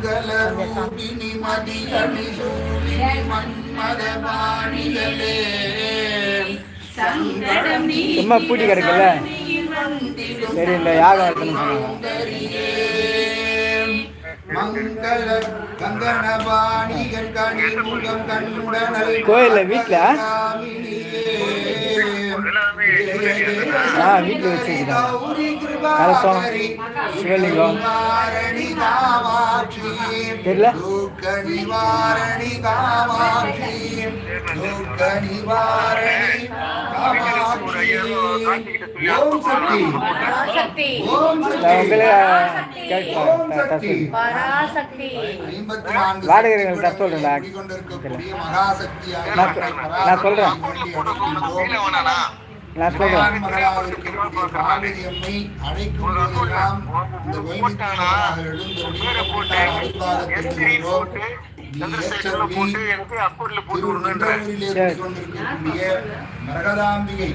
மங்கள ரூபிணி மதியணி சூழினி மன்மதபாணிகளே சும்மா பூட்டி கிடக்கல. சரி இந்த யாகம் மங்கள கங்கணபாணிகள் கனிமுகம் கண்டனல் கோயில்ல வீட்டுல வீட்டுல வச்சிருக்காங்க கலசம் சிவலிங்கம் தெரியல. நிவாரணி காமாட்சி துக்க நிவாரணி காமாட்சி ஓம் சக்தி ஓம் சக்தி வாடகைகள் தர சொல்றேன்டா. நான் சொல்றேன் நான் சொல்றேன். மரகதாம்பிகை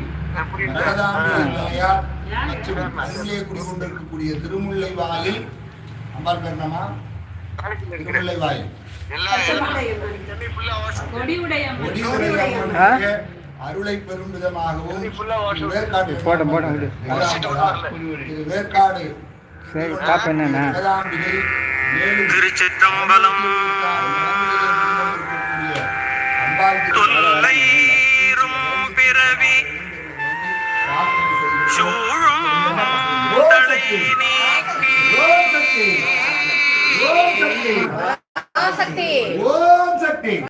குடிக்கொண்டிருக்கக்கூடிய திருமுல்லை வாயில் அம்பாள் பெருமா திருமுல்லை வாயில் அருளை பெறும் விதமாகவும் வேற்காடு திருச்சிற்றம்பலம் தொல்லை